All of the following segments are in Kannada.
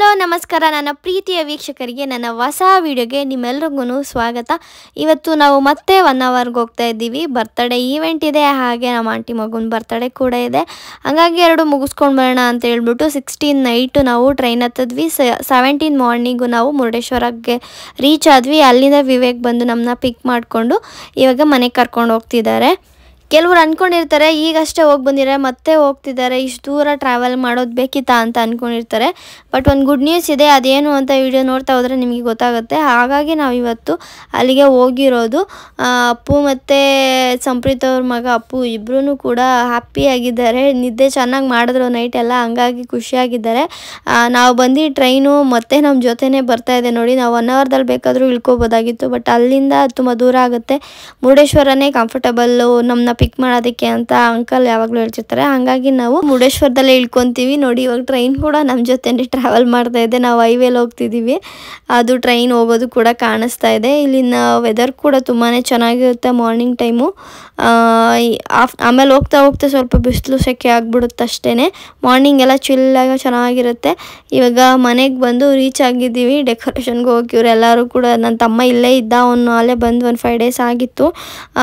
ಹಲೋ ನಮಸ್ಕಾರ ನನ್ನ ಪ್ರೀತಿಯ ವೀಕ್ಷಕರಿಗೆ ನನ್ನ ಹೊಸ ವಿಡಿಯೋಗೆ ನಿಮ್ಮೆಲ್ಲರಿಗೂ ಸ್ವಾಗತ. ಇವತ್ತು ನಾವು ಮತ್ತೆ 1 ಅವರ್ಗೆ ಹೋಗ್ತಾ ಇದ್ದೀವಿ. ಬರ್ತ್ಡೇ ಈವೆಂಟ್ ಇದೆ, ಹಾಗೆ ನಮ್ಮ ಆಂಟಿ ಮಗುನ ಬರ್ತ್ಡೇ ಕೂಡ ಇದೆ. ಹಾಗಾಗಿ ಎರಡು ಮುಗಿಸ್ಕೊಂಡು ಬರೋಣ ಅಂತ ಹೇಳ್ಬಿಟ್ಟು 16 ನೈಟು ನಾವು ಟ್ರೈನ್ ಹತ್ತಿದ್ವಿ. 17 ಮಾರ್ನಿಂಗು ನಾವು ಮುರುಡೇಶ್ವರಕ್ಕೆ ರೀಚ್ ಆದ್ವಿ. ಅಲ್ಲಿಂದ ವಿವೇಕ್ ಬಂದು ನಮ್ಮನ್ನ ಪಿಕ್ ಮಾಡಿಕೊಂಡು ಇವಾಗ ಮನೆಗೆ ಕರ್ಕೊಂಡು ಹೋಗ್ತಿದ್ದಾರೆ. ಕೆಲವರು ಅಂದ್ಕೊಂಡಿರ್ತಾರೆ ಈಗಷ್ಟೇ ಹೋಗಿ ಬಂದಿದ್ದಾರೆ ಮತ್ತೆ ಹೋಗ್ತಿದ್ದಾರೆ, ಇಷ್ಟು ದೂರ ಟ್ರಾವೆಲ್ ಮಾಡೋದು ಬೇಕಿತ್ತಾ ಅಂತ ಅಂದ್ಕೊಂಡಿರ್ತಾರೆ. ಬಟ್ ಒಂದು ಗುಡ್ ನ್ಯೂಸ್ ಇದೆ, ಅದೇನು ಅಂತ ವಿಡಿಯೋ ನೋಡ್ತಾ ಹೋದರೆ ನಿಮಗೆ ಗೊತ್ತಾಗುತ್ತೆ. ಹಾಗಾಗಿ ನಾವು ಇವತ್ತು ಅಲ್ಲಿಗೆ ಹೋಗಿರೋದು. ಅಪ್ಪು ಮತ್ತು ಸಂಪ್ರೀತ್ ಅವ್ರ ಮಗ ಅಪ್ಪು ಇಬ್ಬರೂ ಕೂಡ ಹ್ಯಾಪಿಯಾಗಿದ್ದಾರೆ. ನಿದ್ದೆ ಚೆನ್ನಾಗಿ ಮಾಡಿದ್ರು ನೈಟ್ ಎಲ್ಲ, ಹಂಗಾಗಿ ಖುಷಿಯಾಗಿದ್ದಾರೆ. ನಾವು ಬಂದು ಟ್ರೈನು ಮತ್ತೆ ನಮ್ಮ ಜೊತೆನೇ ಬರ್ತಾ ಇದೆ ನೋಡಿ. ನಾವು 1 ಅವರ್ದಲ್ಲಿ ಬೇಕಾದರೂ ಇಳ್ಕೊಬೋದಾಗಿತ್ತು, ಬಟ್ ಅಲ್ಲಿಂದ ತುಂಬ ದೂರ ಆಗುತ್ತೆ. ಮುರುಡೇಶ್ವರನೇ ಕಂಫರ್ಟಬಲ್ಲು ನಮ್ಮನ್ನ ಪಿಕ್ ಮಾಡೋದಕ್ಕೆ ಅಂತ ಅಂಕಲ್ ಯಾವಾಗಲೂ ಹೇಳ್ತಿರ್ತಾರೆ. ಹಾಗಾಗಿ ನಾವು ಮುರುಡೇಶ್ವರದಲ್ಲೇ ಇಳ್ಕೊತೀವಿ ನೋಡಿ. ಇವಾಗ ಟ್ರೈನ್ ಕೂಡ ನಮ್ಮ ಜೊತೆನೇ ಟ್ರಾವೆಲ್ ಮಾಡ್ತಾ ಇದೆ. ನಾವು ಹೈವೇಲಿ ಹೋಗ್ತಿದ್ದೀವಿ, ಅದು ಟ್ರೈನ್ ಹೋಗೋದು ಕೂಡ ಕಾಣಿಸ್ತಾ ಇದೆ. ಇಲ್ಲಿನ ವೆದರ್ ಕೂಡ ತುಂಬಾ ಚೆನ್ನಾಗಿರುತ್ತೆ ಮಾರ್ನಿಂಗ್ ಟೈಮು. ಆಮೇಲೆ ಹೋಗ್ತಾ ಹೋಗ್ತಾ ಸ್ವಲ್ಪ ಬಿಸಿಲು ಸೆಕೆ ಆಗಿಬಿಡುತ್ತೆ ಅಷ್ಟೇ. ಮಾರ್ನಿಂಗ್ ಎಲ್ಲ ಚಿಲ್ಲಾಗಿ ಚೆನ್ನಾಗಿರುತ್ತೆ. ಇವಾಗ ಮನೆಗೆ ಬಂದು ರೀಚ್ ಆಗಿದ್ದೀವಿ. ಡೆಕೋರೇಷನ್ಗೆ ಹೋಗಿ ಇವರೆಲ್ಲರೂ ಕೂಡ, ನನ್ನ ತಮ್ಮ ಇಲ್ಲೇ ಇದ್ದ, ಅವನು ಅಲ್ಲೇ ಬಂದು ಒಂದು 5 days ಆಗಿತ್ತು.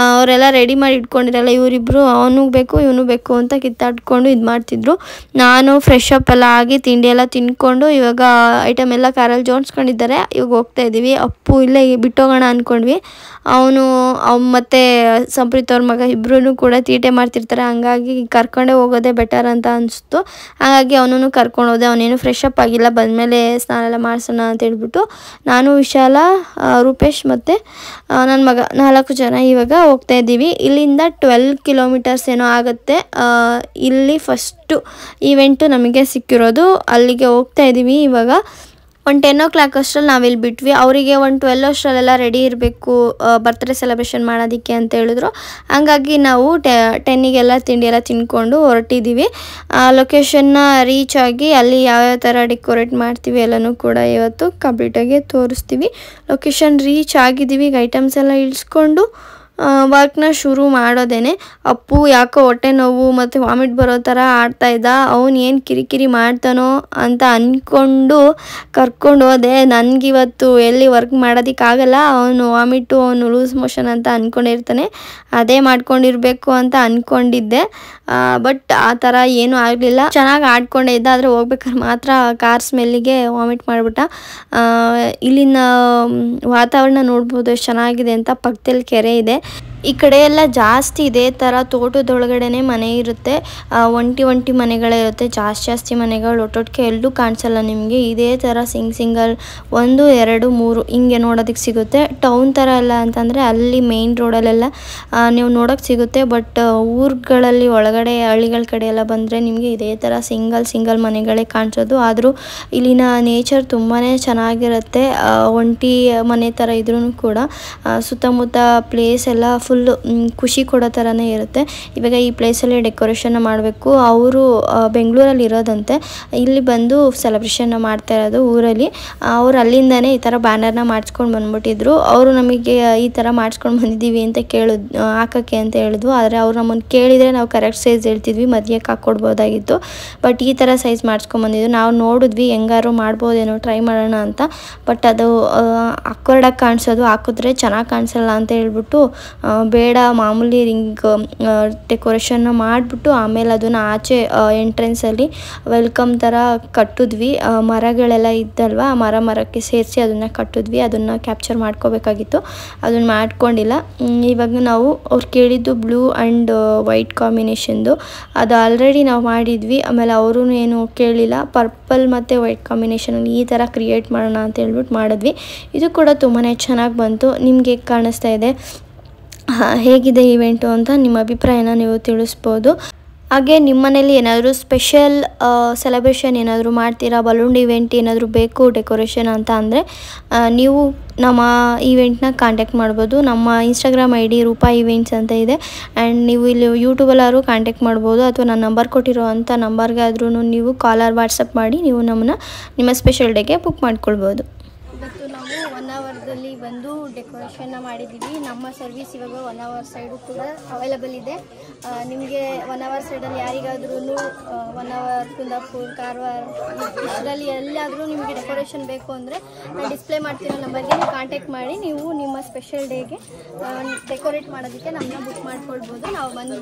ಅವರೆಲ್ಲ ರೆಡಿ ಮಾಡಿ ಇಟ್ಕೊಂಡಿರಲ್ಲ, ಇವರಿಬ್ಬರು ಅವನು ಬೇಕು ಇವನು ಬೇಕು ಅಂತ ಕಿತ್ತಾಡ್ಕೊಂಡು ಇದು ಮಾಡ್ತಿದ್ರು. ನಾನು ಫ್ರೆಶ್ ಅಪ್ ಎಲ್ಲ ಆಗಿ ತಿಂಡಿ ಎಲ್ಲ ತಿನ್ಕೊಂಡು ಇವಾಗ ಐಟಮ್ ಎಲ್ಲ ಕಾರಲ್ಲಿ ಜೋಡಿಸ್ಕೊಂಡಿದ್ದಾರೆ. ಇವಾಗ ಹೋಗ್ತಾ ಇದ್ದೀವಿ. ಅಪ್ಪು ಇಲ್ಲೇ ಬಿಟ್ಟೋಗೋಣ ಅಂದ್ಕೊಂಡ್ವಿ. ಅವನು ಮತ್ತು ಸಂಪ್ರೀತ್ ಅವ್ರ ಮಗ ಇಬ್ಬರೂ ಕೂಡ ತೀಟೆ ಮಾಡ್ತಿರ್ತಾರೆ, ಹಂಗಾಗಿ ಕರ್ಕೊಂಡೇ ಹೋಗೋದೇ ಬೆಟರ್ ಅಂತ ಅನಿಸ್ತು. ಹಾಗಾಗಿ ಅವನನ್ನು ಕರ್ಕೊಂಡು ಹೋದೆ. ಅವನೇನು ಫ್ರೆಶ್ ಅಪ್ ಆಗಿಲ್ಲ, ಬಂದಮೇಲೆ ಸ್ನಾನ ಎಲ್ಲ ಮಾಡಿಸೋಣ ಅಂತ ಹೇಳ್ಬಿಟ್ಟು ನಾನು, ವಿಶಾಲ, ರೂಪೇಶ್ ಮತ್ತು ನನ್ನ ಮಗ 4 ಜನ ಇವಾಗ ಹೋಗ್ತಾ ಇದ್ದೀವಿ. ಇಲ್ಲಿಂದ 12 ಕಿಲೋಮೀಟರ್ಸ್ ಏನೋ ಆಗುತ್ತೆ. ಇಲ್ಲಿ ಫಸ್ಟು ಈವೆಂಟು ನಮಗೆ ಸಿಕ್ಕಿರೋದು. ಅಲ್ಲಿಗೆ ಹೋಗ್ತಾ ಇದ್ದೀವಿ. ಇವಾಗ ಒಂದು 10 o'clock ಅಷ್ಟರಲ್ಲಿ ನಾವಿಲ್ಲಿ ಬಿಟ್ವಿ. ಅವರಿಗೆ ಒಂದು 12 ಅಷ್ಟರಲ್ಲೆಲ್ಲ ರೆಡಿ ಇರಬೇಕು ಬರ್ತ್ಡೇ ಸೆಲೆಬ್ರೇಷನ್ ಮಾಡೋದಕ್ಕೆ ಅಂತ ಹೇಳಿದ್ರು. ಹಂಗಾಗಿ ನಾವು 10ಗೆಲ್ಲ ತಿಂಡಿ ಎಲ್ಲ ತಿನ್ಕೊಂಡು ಹೊರಟಿದ್ದೀವಿ. ಲೊಕೇಶನ್ನ ರೀಚ್ ಆಗಿ ಅಲ್ಲಿ ಯಾವ್ಯಾವ ಥರ ಡೆಕೋರೇಟ್ ಮಾಡ್ತೀವಿ ಎಲ್ಲನೂ ಕೂಡ ಇವತ್ತು ಕಂಪ್ಲೀಟಾಗಿ ತೋರಿಸ್ತೀವಿ. ಲೊಕೇಶನ್ ರೀಚ್ ಆಗಿದ್ದೀವಿ. ಈಗ ಐಟಮ್ಸ್ ಎಲ್ಲ ಇಳಿಸ್ಕೊಂಡು ವರ್ಕ್ನ ಶುರು ಮಾಡೋದೇನೆ. ಅಪ್ಪು ಯಾಕೋ ಹೊಟ್ಟೆ ನೋವು ಮತ್ತು ವಾಮಿಟ್ ಬರೋ ಥರ ಆಡ್ತಾಯಿದ್ದ. ಅವನು ಏನು ಕಿರಿಕಿರಿ ಮಾಡ್ತಾನೋ ಅಂತ ಅಂದ್ಕೊಂಡು ಕರ್ಕೊಂಡು ಹೋದೆ. ನನಗಿವತ್ತು ಎಲ್ಲಿ ವರ್ಕ್ ಮಾಡೋದಕ್ಕಾಗಲ್ಲ, ಅವನು ವಾಮಿಟು, ಅವನು ಲೂಸ್ ಮೋಷನ್ ಅಂತ ಅಂದ್ಕೊಂಡಿರ್ತಾನೆ. ಅದೇ ಮಾಡ್ಕೊಂಡಿರಬೇಕು ಅಂತ ಅಂದ್ಕೊಂಡಿದ್ದೆ, ಬಟ್ ಆ ಥರ ಏನೂ ಆಗಲಿಲ್ಲ. ಚೆನ್ನಾಗಿ ಆಡ್ಕೊಂಡೇ ಇದ್ದ, ಆದರೆ ಹೋಗ್ಬೇಕಾದ್ರೆ ಮಾತ್ರ ಕಾರ್ ಸ್ಮೆಲ್ಲಿಗೆ ವಾಮಿಟ್ ಮಾಡಿಬಿಟ್ಟ. ಇಲ್ಲಿನ ವಾತಾವರಣ ನೋಡ್ಬೋದು ಎಷ್ಟು ಚೆನ್ನಾಗಿದೆ ಅಂತ. ಪಕ್ಕದಲ್ಲಿ ಕೆರೆ ಇದೆ. ಈ ಕಡೆ ಎಲ್ಲ ಜಾಸ್ತಿ ಇದೇ ಥರ ತೋಟದೊಳಗಡೆನೆ ಮನೆ ಇರುತ್ತೆ. ಒಂಟಿ ಮನೆಗಳೇ ಇರುತ್ತೆ. ಜಾಸ್ತಿ ಮನೆಗಳು ಒಟ್ಟೊಟ್ಟಿಗೆ ಎಲ್ಲೂ ಕಾಣಿಸಲ್ಲ ನಿಮಗೆ. ಇದೇ ಥರ ಸಿಂಗಲ್ 1, 2, 3 ಹಿಂಗೆ ನೋಡೋದಕ್ಕೆ ಸಿಗುತ್ತೆ. ಟೌನ್ ಥರ ಎಲ್ಲ ಅಂತಂದರೆ ಅಲ್ಲಿ ಮೇನ್ ರೋಡಲ್ಲೆಲ್ಲ ನೀವು ನೋಡೋಕ್ಕೆ ಸಿಗುತ್ತೆ. ಬಟ್ ಊರುಗಳಲ್ಲಿ ಒಳಗಡೆ ಹಳ್ಳಿಗಳ ಕಡೆ ಎಲ್ಲ ಬಂದರೆ ನಿಮಗೆ ಇದೇ ಥರ ಸಿಂಗಲ್ ಮನೆಗಳೇ ಕಾಣಿಸೋದು. ಆದರೂ ಇಲ್ಲಿನ ನೇಚರ್ ತುಂಬಾ ಚೆನ್ನಾಗಿರುತ್ತೆ. ಒಂಟಿ ಮನೆ ಥರ ಇದ್ರೂ ಕೂಡ ಸುತ್ತಮುತ್ತ ಪ್ಲೇಸ್ ಎಲ್ಲ ಫುಲ್ಲು ಖುಷಿ ಕೊಡೋ ಥರನೇ ಇರುತ್ತೆ. ಇವಾಗ ಈ ಪ್ಲೇಸಲ್ಲಿ ಡೆಕೋರೇಷನ್ನ ಮಾಡಬೇಕು. ಅವರು ಬೆಂಗಳೂರಲ್ಲಿ ಇರೋದಂತೆ, ಇಲ್ಲಿ ಬಂದು ಸೆಲೆಬ್ರೇಷನ್ನ ಮಾಡ್ತಾ ಇರೋದು ಊರಲ್ಲಿ. ಅವರು ಅಲ್ಲಿಂದನೇ ಈ ಥರ ಬ್ಯಾನರ್ನ ಮಾಡಿಸ್ಕೊಂಡು ಬಂದ್ಬಿಟ್ಟಿದ್ರು. ಅವರು ನಮಗೆ ಈ ಥರ ಮಾಡಿಸ್ಕೊಂಡು ಬಂದಿದ್ದೀವಿ ಅಂತ ಹಾಕೋಕ್ಕೆ ಅಂತ ಹೇಳಿದ್ವು. ಆದರೆ ಅವ್ರು ನಮ್ಮನ್ನು ಕೇಳಿದರೆ ನಾವು ಕರೆಕ್ಟ್ ಸೈಜ್ ಹೇಳ್ತಿದ್ವಿ, ಮಧ್ಯಕ್ಕೆ ಹಾಕ್ಕೊಡ್ಬೋದಾಗಿತ್ತು. ಬಟ್ ಈ ಥರ ಸೈಜ್ ಮಾಡಿಸ್ಕೊಂಬಂದಿದ್ದು ನಾವು ನೋಡಿದ್ವಿ, ಹೆಂಗಾರು ಮಾಡ್ಬೋದೇನೋ ಟ್ರೈ ಮಾಡೋಣ ಅಂತ. ಬಟ್ ಅದು ಅಕ್ವರ್ಡಾಗಿ ಕಾಣಿಸೋದು, ಹಾಕಿದ್ರೆ ಚೆನ್ನಾಗಿ ಕಾಣಿಸಲ್ಲ ಅಂತ ಹೇಳ್ಬಿಟ್ಟು ಬೇಡ ಮಾಮೂಲಿ ರಿಂಗ್ ಡೆಕೋರೇಷನ್ನ ಮಾಡಿಬಿಟ್ಟು ಆಮೇಲೆ ಅದನ್ನು ಆಚೆ ಎಂಟ್ರೆನ್ಸಲ್ಲಿ ವೆಲ್ಕಮ್ ಥರ ಕಟ್ಟಿದ್ವಿ. ಮರಗಳೆಲ್ಲ ಇದ್ದಲ್ವ, ಮರಕ್ಕೆ ಸೇರಿಸಿ ಅದನ್ನು ಕಟ್ಟಿದ್ವಿ. ಅದನ್ನು ಕ್ಯಾಪ್ಚರ್ ಮಾಡ್ಕೋಬೇಕಾಗಿತ್ತು, ಅದನ್ನು ಮಾಡ್ಕೊಂಡಿಲ್ಲ. ಇವಾಗ ನಾವು ಅವ್ರು ಕೇಳಿದ್ದು ಬ್ಲೂ ಆ್ಯಂಡ್ ವೈಟ್ ಕಾಂಬಿನೇಷನ್ದು, ಅದು ಆಲ್ರೆಡಿ ನಾವು ಮಾಡಿದ್ವಿ. ಆಮೇಲೆ ಅವರು ಏನು ಕೇಳಿಲ್ಲ, ಪರ್ಪಲ್ ಮತ್ತು ವೈಟ್ ಕಾಂಬಿನೇಷನಲ್ಲಿ ಈ ಥರ ಕ್ರಿಯೇಟ್ ಮಾಡೋಣ ಅಂತ ಹೇಳ್ಬಿಟ್ಟು ಮಾಡಿದ್ವಿ. ಇದು ಕೂಡ ತುಂಬಾ ಚೆನ್ನಾಗಿ ಬಂತು. ನಿಮಗೆ ಹೇಗೆ ಕಾಣಿಸ್ತಾ ಇದೆ, ಹೇಗಿದೆ ಈವೆಂಟು ಅಂತ ನಿಮ್ಮ ಅಭಿಪ್ರಾಯನ ನೀವು ತಿಳಿಸ್ಬೋದು. ಹಾಗೆ ನಿಮ್ಮ ಮನೇಲಿ ಏನಾದರೂ ಸ್ಪೆಷಲ್ ಸೆಲೆಬ್ರೇಷನ್ ಏನಾದರೂ ಮಾಡ್ತೀರಾ, ಬಲೂನ್ ಈವೆಂಟ್ ಏನಾದರೂ ಬೇಕು ಡೆಕೋರೇಷನ್ ಅಂತ ಅಂದರೆ ನೀವು ನಮ್ಮ ಈವೆಂಟ್ನ ಕಾಂಟ್ಯಾಕ್ಟ್ ಮಾಡ್ಬೋದು. ನಮ್ಮ ಇನ್ಸ್ಟಾಗ್ರಾಮ್ ID ರೂಪಾ ಈವೆಂಟ್ಸ್ ಅಂತ ಇದೆ. ಆ್ಯಂಡ್ ನೀವು ಇಲ್ಲಿ ಯೂಟ್ಯೂಬಲ್ಲಾದ್ರೂ ಕಾಂಟ್ಯಾಕ್ಟ್ ಮಾಡ್ಬೋದು, ಅಥವಾ ನಾನು ನಂಬರ್ ಕೊಟ್ಟಿರೋ ಅಂಥ ನಂಬರ್ಗೆ ಆದ್ರೂ ನೀವು ಕಾಲ್ ಆರ್ ವಾಟ್ಸಪ್ ಮಾಡಿ ನೀವು ನಿಮ್ಮ ಸ್ಪೆಷಲ್ ಡೇಗೆ ಬುಕ್ ಮಾಡ್ಕೊಳ್ಬೋದು. ಇವತ್ತು ನಾವು 1 ಅವರ್ಗೆ ಜಾಗದಲ್ಲಿ ಬಂದು ಡೆಕೋರೇಷನ್ನ ಮಾಡಿದ್ದೀವಿ. ನಮ್ಮ ಸರ್ವಿಸ್ ಇವಾಗ 1 hour ಸೈಡು ಕೂಡ ಅವೈಲಬಲ್ ಇದೆ. ನಿಮಗೆ 1 hour ಸೈಡಲ್ಲಿ ಯಾರಿಗಾದ್ರೂ 1 hour ಕುಂದಾಪುರ, ಕಾರವಾರ ಇದರಲ್ಲಿ ಎಲ್ಲಾದರೂ ನಿಮಗೆ ಡೆಕೋರೇಷನ್ ಬೇಕು ಅಂದರೆ ನಾನು ಡಿಸ್ಪ್ಲೇ ಮಾಡ್ತಿರೋ ನಂಬರ್ಗೆ ನೀವು ಕಾಂಟ್ಯಾಕ್ಟ್ ಮಾಡಿ ನೀವು ನಿಮ್ಮ ಸ್ಪೆಷಲ್ ಡೇಗೆ ಡೆಕೋರೇಟ್ ಮಾಡೋದಕ್ಕೆ ನಮ್ಮನ್ನ ಬುಕ್ ಮಾಡ್ಕೊಳ್ಬೋದು. ನಾವು ಬಂದು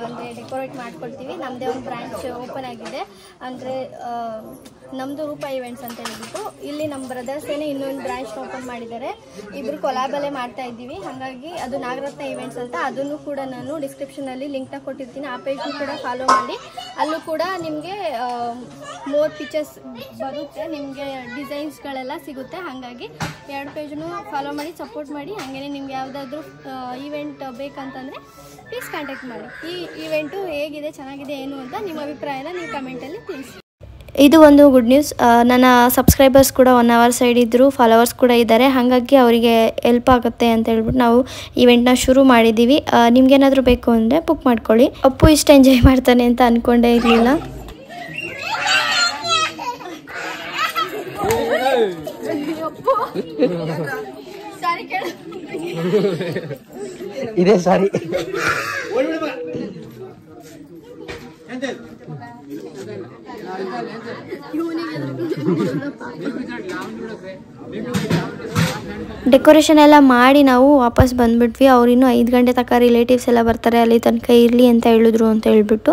ಅಂದರೆ ಡೆಕೋರೇಟ್ ಮಾಡ್ಕೊಳ್ತೀವಿ. ನಮ್ಮದೇ ಒಂದು ಬ್ರಾಂಚ್ ಓಪನ್ ಆಗಿದೆ, ಅಂದರೆ ನಮ್ಮದು ರೂಪ ಇವೆಂಟ್ಸ್ ಅಂತ ಹೇಳ್ಬಿಟ್ಟು. ಇಲ್ಲಿ ನಮ್ಮ ಬ್ರದರ್ಸೇನೆ ಇನ್ನೊಂದು ಬ್ರಾಂಚ್ ಓಪನ್ ಮಾಡಿದ್ದಾರೆ. ಇಬ್ಬರು ಕೊಲಾಬಲ್ಲೇ ಮಾಡ್ತಾ ಇದ್ದೀವಿ. ಹಾಗಾಗಿ ಅದು ನಾಗರತ್ನ ಇವೆಂಟ್ಸ್ ಅಂತ, ಅದನ್ನು ಕೂಡ ನಾನು ಡಿಸ್ಕ್ರಿಪ್ಷನಲ್ಲಿ ಲಿಂಕ್ನ ಕೊಟ್ಟಿರ್ತೀನಿ. ಆ ಪೇಜ್ನು ಕೂಡ ಫಾಲೋ ಮಾಡಿ. ಅಲ್ಲೂ ಕೂಡ ನಿಮಗೆ ಮೋರ್ ಪಿಕ್ಚರ್ಸ್ ಬರುತ್ತೆ, ನಿಮಗೆ ಡಿಸೈನ್ಸ್ಗಳೆಲ್ಲ ಸಿಗುತ್ತೆ. ಹಾಗಾಗಿ 2 ಪೇಜ್ನು ಫಾಲೋ ಮಾಡಿ, ಸಪೋರ್ಟ್ ಮಾಡಿ. ಹಾಗೆಯೇ ನಿಮ್ಗೆ ಯಾವುದಾದ್ರೂ ಈವೆಂಟ್ ಬೇಕಂತಂದರೆ ಪ್ಲೀಸ್ ಕಾಂಟ್ಯಾಕ್ಟ್ ಮಾಡಿ. ಈ ಈವೆಂಟು ಹೇಗಿದೆ, ಚೆನ್ನಾಗಿದೆ ಏನು ಅಂತ ನಿಮ್ಮ ಅಭಿಪ್ರಾಯನ ನೀವು ಕಮೆಂಟಲ್ಲಿ ತಿಳಿಸಿ. ಇದು ಒಂದು ಗುಡ್ ನ್ಯೂಸ್. ನನ್ನ ಸಬ್ಸ್ಕ್ರೈಬರ್ಸ್ ಕೂಡ 1 hour ಸೈಡ್ ಇದ್ದರು, ಫಾಲೋವರ್ಸ್ ಕೂಡ ಇದ್ದಾರೆ. ಹಾಗಾಗಿ ಅವರಿಗೆ ಹೆಲ್ಪ್ ಆಗುತ್ತೆ ಅಂತ ಹೇಳ್ಬಿಟ್ಟು ನಾವು ಈವೆಂಟ್ನ ಶುರು ಮಾಡಿದ್ದೀವಿ. ನಿಮ್ಗೇನಾದರೂ ಬೇಕು ಅಂದರೆ ಬುಕ್ ಮಾಡ್ಕೊಳ್ಳಿ. ಅಪ್ಪು ಇಷ್ಟು ಎಂಜಾಯ್ ಮಾಡ್ತಾನೆ ಅಂತ ಅಂದ್ಕೊಂಡೇ ಇರಲಿಲ್ಲ. ಇದೇ ಸಾರಿ ಡೆಕೋರೇಷನ್ ಎಲ್ಲ ಮಾಡಿ ನಾವು ವಾಪಸ್ ಬಂದುಬಿಟ್ವಿ. ಅವ್ರು ಇನ್ನೂ 5 ಗಂಟೆ ತನಕ ರಿಲೇಟಿವ್ಸ್ ಎಲ್ಲ ಬರ್ತಾರೆ, ಅಲ್ಲಿ ತನಕ ಇರಲಿ ಅಂತ ಹೇಳಿದ್ರು ಅಂತ ಹೇಳ್ಬಿಟ್ಟು.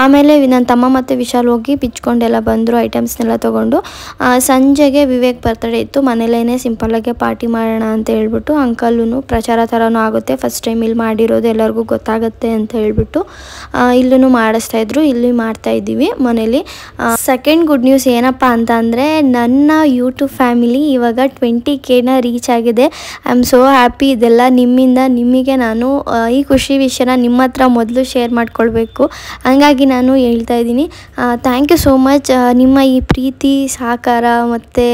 ಆಮೇಲೆ ನನ್ನ ತಮ್ಮ ಮತ್ತು ವಿಶಾಲ್ ಹೋಗಿ ಬಿಚ್ಕೊಂಡೆಲ್ಲ ಬಂದರು, ಐಟಮ್ಸ್ನೆಲ್ಲ ತೊಗೊಂಡು. ಸಂಜೆಗೆ ವಿವೇಕ್ ಬರ್ತಡೇ ಇತ್ತು, ಮನೇಲೇ ಸಿಂಪಲ್ಲಾಗೆ ಪಾರ್ಟಿ ಮಾಡೋಣ ಅಂತ ಹೇಳ್ಬಿಟ್ಟು. ಅಂಕಲ್ಲೂ ಪ್ರಚಾರ ಥರನೂ ಆಗುತ್ತೆ, ಫಸ್ಟ್ ಟೈಮ್ ಇಲ್ಲಿ ಮಾಡಿರೋದು ಎಲ್ಲರಿಗೂ ಗೊತ್ತಾಗುತ್ತೆ ಅಂತ ಹೇಳ್ಬಿಟ್ಟು ಇಲ್ಲೂ ಮಾಡಿಸ್ತಾಯಿದ್ರು. ಇಲ್ಲಿ ಮಾಡ್ತಾಯಿದ್ದೀವಿ ಮನೇಲಿ. ಸೆಕೆಂಡ್ ಗುಡ್ ನ್ಯೂಸ್ ಏನಪ್ಪ ಅಂತ ಅಂದರೆ, ನನ್ನ ಯೂಟ್ಯೂಬ್ ಫ್ಯಾಮಿಲಿ ಇವಾಗ 20K ರೀಚ್ ಆಗಿದೆ. I am so happy. ಇದೆಲ್ಲ ನಿಮ್ಮಿಂದ. ನಿಮಗೆ ನಾನು ಈ ಖುಷಿ ವಿಷಯನ ನಿಮ್ಮ ಹತ್ರ ಮೊದಲು ಶೇರ್ ಮಾಡ್ಕೊಳ್ಬೇಕು, ಹಂಗಾಗಿ ನಾನು ಹೇಳ್ತಾ ಇದ್ದೀನಿ. Thank you so much. ನಿಮ್ಮ ಈ ಪ್ರೀತಿ, ಸಹಕಾರ ಮತ್ತು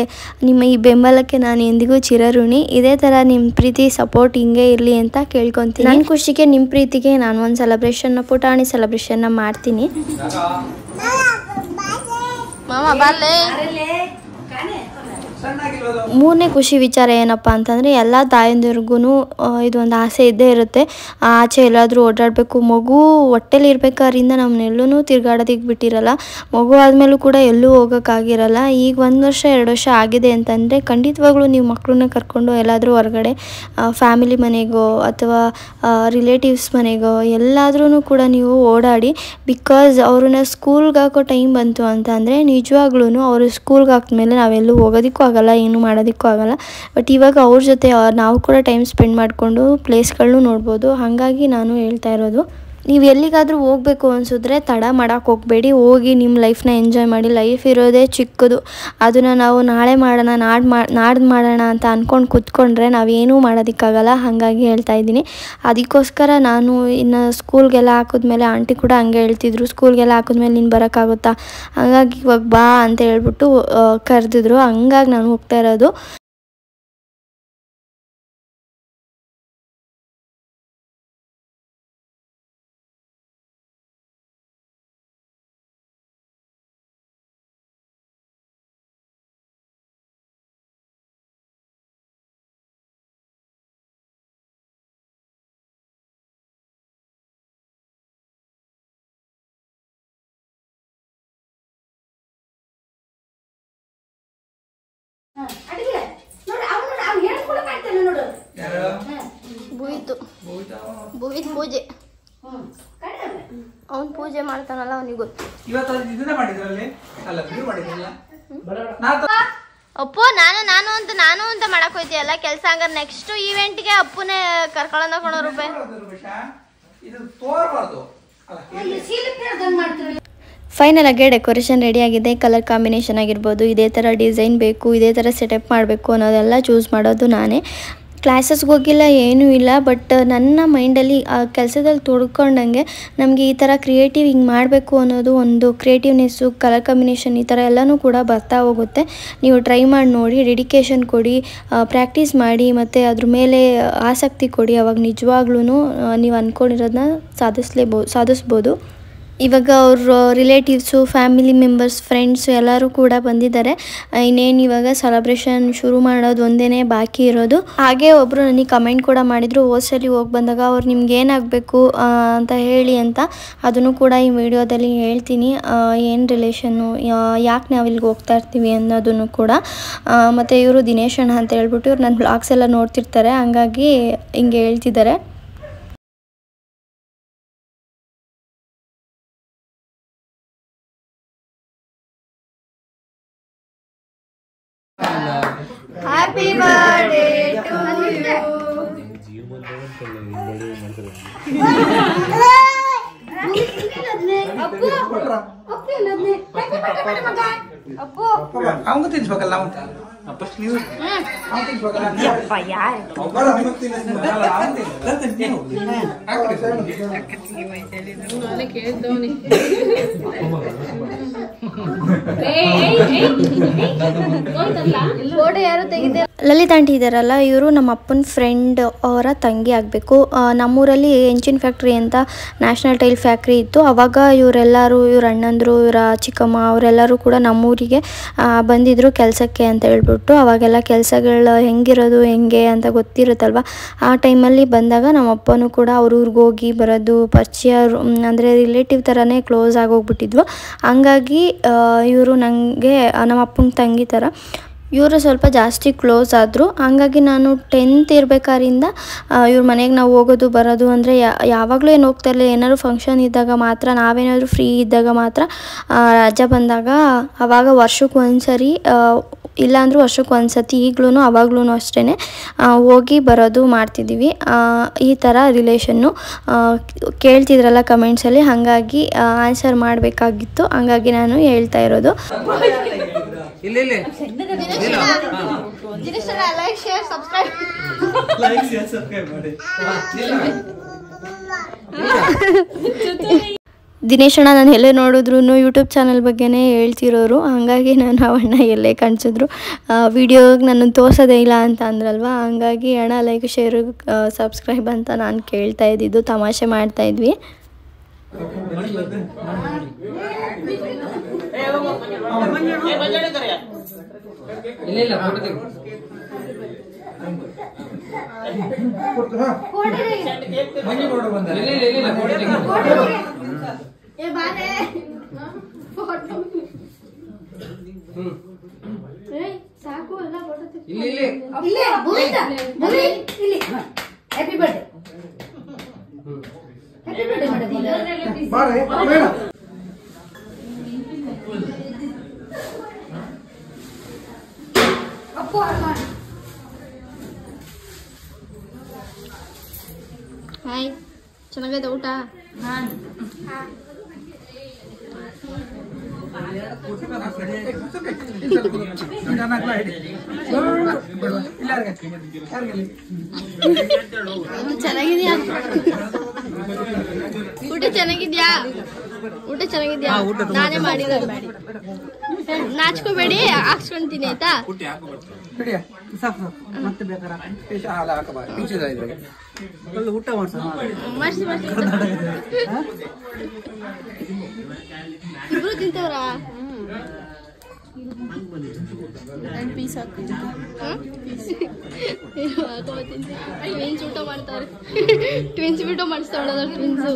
ನಿಮ್ಮ ಈ ಬೆಂಬಲಕ್ಕೆ ನಾನು ಎಂದಿಗೂ ಚಿರಋಣಿ. ಇದೇ ಥರ ನಿಮ್ಮ ಪ್ರೀತಿ, ಸಪೋರ್ಟ್ ಹಿಂಗೆ ಇರಲಿ ಅಂತ ಕೇಳ್ಕೊತೀನಿ. ನನ್ನ ಖುಷಿಗೆ, ನಿಮ್ಮ ಪ್ರೀತಿಗೆ ನಾನು ಒಂದು ಸೆಲೆಬ್ರೇಷನ್ನ, ಪುಟಾಣಿ ಸೆಲೆಬ್ರೇಷನ್ನ ಮಾಡ್ತೀನಿ. ಮಾಮ ಬಾರ್ಲೆ. ಮೂರನೇ ಖುಷಿ ವಿಚಾರ ಏನಪ್ಪ ಅಂತಂದರೆ, ಎಲ್ಲ ತಾಯಂದಿರಿಗೂ ಇದೊಂದು ಆಸೆ ಇದ್ದೇ ಇರುತ್ತೆ, ಆಚೆ ಎಲ್ಲಾದರೂ ಓಡಾಡಬೇಕು. ಮಗು ಹೊಟ್ಟೆಲಿ ಇರಬೇಕಾದ್ರಿಂದ ನಮ್ಮನ್ನೆಲ್ಲೂ ತಿರ್ಗಾಡೋದಕ್ಕೆ ಬಿಟ್ಟಿರಲ್ಲ. ಮಗು ಆದಮೇಲೂ ಕೂಡ ಎಲ್ಲೂ ಹೋಗೋಕ್ಕಾಗಿರಲ್ಲ. ಈಗ 1 ವರ್ಷ 2 ವರ್ಷ ಆಗಿದೆ ಅಂತಂದರೆ ಖಂಡಿತವಾಗ್ಲೂ ನೀವು ಮಕ್ಕಳನ್ನ ಕರ್ಕೊಂಡು ಎಲ್ಲಾದರೂ ಹೊರಗಡೆ ಫ್ಯಾಮಿಲಿ ಮನೆಗೋ ಅಥವಾ ರಿಲೇಟಿವ್ಸ್ ಮನೆಗೋ ಎಲ್ಲಾದ್ರೂ ಕೂಡ ನೀವು ಓಡಾಡಿ. ಬಿಕಾಸ್ ಅವ್ರನ್ನ ಸ್ಕೂಲ್ಗೆ ಹಾಕೋ ಟೈಮ್ ಬಂತು ಅಂತ ಅಂದರೆ ನಿಜವಾಗ್ಲೂ ಅವರು ಸ್ಕೂಲ್ಗೆ ಹಾಕಿದ್ಮೇಲೆ ನಾವೆಲ್ಲೂ ಹೋಗೋದಕ್ಕೂ ಆಗಲ್ಲ, ಏನು ಮಾಡೋದಕ್ಕೂ ಆಗಲ್ಲ. ಬಟ್ ಇವಾಗ ಅವ್ರ ಜೊತೆ ನಾವು ಕೂಡ ಟೈಮ್ ಸ್ಪೆಂಡ್ ಮಾಡಿಕೊಂಡು ಪ್ಲೇಸ್ಗಳನ್ನೂ ನೋಡ್ಬೋದು. ಹಾಗಾಗಿ ನಾನು ಹೇಳ್ತಾ ಇರೋದು, ನೀವು ಎಲ್ಲಿಗಾದರೂ ಹೋಗಬೇಕು ಅನಿಸಿದ್ರೆ ತಡ ಮಾಡೋಕ್ಕೆ ಹೋಗಬೇಡಿ. ಹೋಗಿ ನಿಮ್ಮ ಲೈಫ್ನ ಎಂಜಾಯ್ ಮಾಡಿ. ಲೈಫ್ ಇರೋದೇ ಚಿಕ್ಕದು. ಅದನ್ನು ನಾವು ನಾಳೆ ಮಾಡೋಣ, ನಾಡ್ದು ಮಾಡೋಣ ಅಂತ ಅಂದ್ಕೊಂಡು ಕೂತ್ಕೊಂಡ್ರೆ ನಾವೇನೂ ಮಾಡೋದಕ್ಕಾಗಲ್ಲ. ಹಾಗಾಗಿ ಹೇಳ್ತಾ ಇದ್ದೀನಿ. ಅದಕ್ಕೋಸ್ಕರ ನಾನು ಇನ್ನು ಸ್ಕೂಲ್ಗೆಲ್ಲ ಹಾಕಿದ್ಮೇಲೆ ಆಂಟಿ ಕೂಡ ಹಂಗೆ ಹೇಳ್ತಿದ್ರು, ಸ್ಕೂಲ್ಗೆಲ್ಲ ಹಾಕಿದ್ಮೇಲೆ ನೀನು ಬರೋಕ್ಕಾಗುತ್ತಾ, ಹಾಗಾಗಿ ಇವಾಗ ಬಾ ಅಂತ ಹೇಳ್ಬಿಟ್ಟು ಕರೆದಿದ್ರು. ಹಂಗಾಗಿ ನಾನು ಹೋಗ್ತಾ ಇರೋದು. ಪೂಜೆ ಅವನು ಪೂಜೆ ಮಾಡ್ತಾನಲ್ಲ, ಅವನಿಗೆ ಗೊತ್ತು. ಅಪ್ಪು ನಾನು ಅಂತ ಮಾಡಕ್ ಹೋಯ್ತಿಯಲ್ಲ ಕೆಲಸ. ಹಂಗಾರೆ ನೆಕ್ಸ್ಟ್ ಈವೆಂಟ್ಗೆ ಅಪ್ಪನೇ ಕರ್ಕೊಳ್ಳೋಣ ರೂಪಾಯಿ. ಫೈನಲ್ ಆಗಿ ಡೆಕೋರೇಷನ್ ರೆಡಿ ಆಗಿದೆ. ಕಲರ್ ಕಾಂಬಿನೇಷನ್ ಆಗಿರ್ಬೋದು, ಇದೇ ಥರ ಡಿಸೈನ್ ಬೇಕು, ಇದೇ ಥರ ಸೆಟಪ್ ಮಾಡಬೇಕು ಅನ್ನೋದೆಲ್ಲ ಚೂಸ್ ಮಾಡೋದು ನಾನೇ. ಕ್ಲಾಸಸ್ಗೆ ಹೋಗಿಲ್ಲ, ಏನೂ ಇಲ್ಲ. ಬಟ್ ನನ್ನ ಮೈಂಡಲ್ಲಿ ಆ ಕೆಲಸದಲ್ಲಿ ತೊಡ್ಕೊಂಡಂಗೆ ನಮಗೆ ಈ ಥರ ಕ್ರಿಯೇಟಿವ್ ಹಿಂಗೆ ಮಾಡಬೇಕು ಅನ್ನೋದು ಒಂದು ಕ್ರಿಯೇಟಿವ್ನೆಸ್ಸು, ಕಲರ್ ಕಾಂಬಿನೇಷನ್ ಈ ಥರ ಎಲ್ಲನೂ ಕೂಡ ಬರ್ತಾ ಹೋಗುತ್ತೆ. ನೀವು ಟ್ರೈ ಮಾಡಿ ನೋಡಿ, ಡೆಡಿಕೇಶನ್ ಕೊಡಿ, ಪ್ರಾಕ್ಟೀಸ್ ಮಾಡಿ, ಮತ್ತು ಅದ್ರ ಮೇಲೆ ಆಸಕ್ತಿ ಕೊಡಿ. ಅವಾಗ ನಿಜವಾಗ್ಲೂ ನೀವು ಅಂದ್ಕೊಂಡಿರೋದನ್ನ ಸಾಧಿಸ್ಬೋದು. ಇವಾಗ ಅವ್ರ ರಿಲೇಟಿವ್ಸು, ಫ್ಯಾಮಿಲಿ ಮೆಂಬರ್ಸ್, ಫ್ರೆಂಡ್ಸು ಎಲ್ಲರೂ ಕೂಡ ಬಂದಿದ್ದಾರೆ. ಇನ್ನೇನು ಇವಾಗ ಸೆಲೆಬ್ರೇಷನ್ ಶುರು ಮಾಡೋದು ಒಂದೇ ಬಾಕಿ ಇರೋದು. ಹಾಗೆ ಒಬ್ಬರು ನನಗೆ ಕಮೆಂಟ್ ಕೂಡ ಮಾಡಿದರು, ಹೋದ್ಸಲಿ ಹೋಗಿ ಬಂದಾಗ ಅವ್ರು ನಿಮ್ಗೆ ಏನಾಗಬೇಕು ಅಂತ ಹೇಳಿ ಅಂತ. ಅದನ್ನು ಕೂಡ ಈ ವಿಡಿಯೋದಲ್ಲಿ ಹೇಳ್ತೀನಿ, ಏನು ರಿಲೇಷನ್ನು, ಯಾಕೆ ನಾವು ಇಲ್ಲಿಗೆ ಹೋಗ್ತಾ ಇರ್ತೀವಿ ಅನ್ನೋದನ್ನು ಕೂಡ. ಮತ್ತು ಇವರು ದಿನೇಶ್ ಅಣ್ಣ ಅಂತ ಹೇಳ್ಬಿಟ್ಟು ಇವ್ರು ನನ್ನ ಬ್ಲಾಗ್ಸ್ ಎಲ್ಲ ನೋಡ್ತಿರ್ತಾರೆ, ಹಂಗಾಗಿ ಹಿಂಗೆ ಹೇಳ್ತಿದ್ದಾರೆ. Happy birthday to you. ಅವಂಗ ತಿನ್ಸ್ಬೇಕಲ್ಲ ಫಸ್ಟ್ ನೀವು ಲಲಿತ್ ಆಂಟಿ ಇದ್ದಾರಲ್ಲ, ಇವರು ನಮ್ಮ ಅಪ್ಪನ ಫ್ರೆಂಡ್ ಅವರ ತಂಗಿ ಆಗಬೇಕು. ನಮ್ಮೂರಲ್ಲಿ ಎಂಜಿನ್ ಫ್ಯಾಕ್ಟ್ರಿ ಅಂತ ನ್ಯಾಷನಲ್ ಟೈಲ್ ಫ್ಯಾಕ್ಟ್ರಿ ಇತ್ತು. ಆವಾಗ ಇವರೆಲ್ಲರೂ, ಇವ್ರ ಅಣ್ಣಂದರು, ಇವರ ಚಿಕ್ಕಮ್ಮ ಅವರೆಲ್ಲರೂ ಕೂಡ ನಮ್ಮೂರಿಗೆ ಬಂದಿದ್ದರು ಕೆಲಸಕ್ಕೆ ಅಂತ ಹೇಳ್ಬಿಟ್ಟು. ಅವಾಗೆಲ್ಲ ಕೆಲಸಗಳು ಹೆಂಗಿರೋದು ಹೆಂಗೆ ಅಂತ ಗೊತ್ತಿರುತ್ತಲ್ವ. ಆ ಟೈಮಲ್ಲಿ ಬಂದಾಗ ನಮ್ಮ ಅಪ್ಪನೂ ಕೂಡ ಅವ್ರ ಊರಿಗೆ ಹೋಗಿ ಬರೋದು, ಪರಿಚಯ ಅಂದರೆ ರಿಲೇಟಿವ್ ಥರನೇ ಕ್ಲೋಸ್ ಆಗೋಗ್ಬಿಟ್ಟಿದ್ವು. ಹಂಗಾಗಿ ಇವರು ನನಗೆ ನಮ್ಮ ಅಪ್ಪನ ತಂಗಿ ಥರ. ಇವರು ಸ್ವಲ್ಪ ಜಾಸ್ತಿ ಕ್ಲೋಸ್ ಆದರು. ಹಂಗಾಗಿ ನಾನು 10th ಇರಬೇಕಾದ್ರಿಂದ ಇವ್ರ ಮನೆಗೆ ನಾವು ಹೋಗೋದು ಬರೋದು ಅಂದರೆ ಯಾವಾಗಲೂ ಏನು ಹೋಗ್ತಾ ಇರಲಿಲ್ಲ. ಏನಾದ್ರು ಫಂಕ್ಷನ್ ಇದ್ದಾಗ ಮಾತ್ರ, ನಾವೇನಾದರೂ ಫ್ರೀ ಇದ್ದಾಗ ಮಾತ್ರ, ರಜೆ ಬಂದಾಗ ಆವಾಗ ವರ್ಷಕ್ಕೆ ಒಂದು ಸರಿ, ಇಲ್ಲಾಂದ್ರೂ ವರ್ಷಕ್ಕೆ ಒಂದು ಸತಿ, ಈಗಲೂ ಆವಾಗ್ಲೂ ಅಷ್ಟೇ ಹೋಗಿ ಬರೋದು ಮಾಡ್ತಿದ್ದೀವಿ. ಈ ಥರ ರಿಲೇಷನ್ನು ಕೇಳ್ತಿದ್ರಲ್ಲ ಕಮೆಂಟ್ಸಲ್ಲಿ, ಹಾಗಾಗಿ ಆನ್ಸರ್ ಮಾಡಬೇಕಾಗಿತ್ತು. ಹಂಗಾಗಿ ನಾನು ಹೇಳ್ತಾ ಇರೋದು. ದಿನೇಶ್ ಅಣ್ಣ ನಾನು ಎಲ್ಲೇ ನೋಡಿದ್ರು ಯೂಟ್ಯೂಬ್ ಚಾನಲ್ ಬಗ್ಗೆನೇ ಹೇಳ್ತಿರೋರು. ಹಾಗಾಗಿ ನಾನು ಅವಣ್ಣ ಎಲ್ಲೇ ಕಾಣಿಸಿದ್ರು ವಿಡಿಯೋಗೆ ನನ್ನನ್ನು ತೋರಿಸೋದೇ ಇಲ್ಲ ಅಂತ ಅಂದ್ರಲ್ವ. ಹಂಗಾಗಿ ಅಣ್ಣ ಲೈಕ್, ಶೇರು, ಸಬ್ಸ್ಕ್ರೈಬ್ ಅಂತ ನಾನು ಕೇಳ್ತಾ ಇದ್ದಿದ್ದು, ತಮಾಷೆ ಮಾಡ್ತಾಯಿದ್ವಿ. ಹಾಯ್, ಚೆನ್ನಾಗೈತೆ ಊಟ? ಚೆನ್ನಾಗಿದ್ಯಾ? ಊಟ ಚೆನ್ನಾಗಿದ್ಯಾ? ಊಟ ಚೆನ್ನಾಗಿದ್ಯಾ? ನಾನೇ ಮಾಡಿದ. ನಾಚ್ಕೋಬೇಡಿ, ಹಾಕ್ಸ್ಕೊಂತೀನಿ ಆಯ್ತಾ? ಮತ್ತೆ ಊಟ ಮಾಡಿಸಿ ಇಬ್ರು ತಿಂತವ್ರಾ? ಪೀಸ್ ಹಾಕ್ತೀನಿ. ಟ್ವಿನ್ಸ್ ಊಟ ಮಾಡ್ತಾರೆ. ಟ್ವಿನ್ಸ್ ಊಟ ಮಾಡಿಸ್ತಾವಳ ಟ್ವಿನ್ಸು.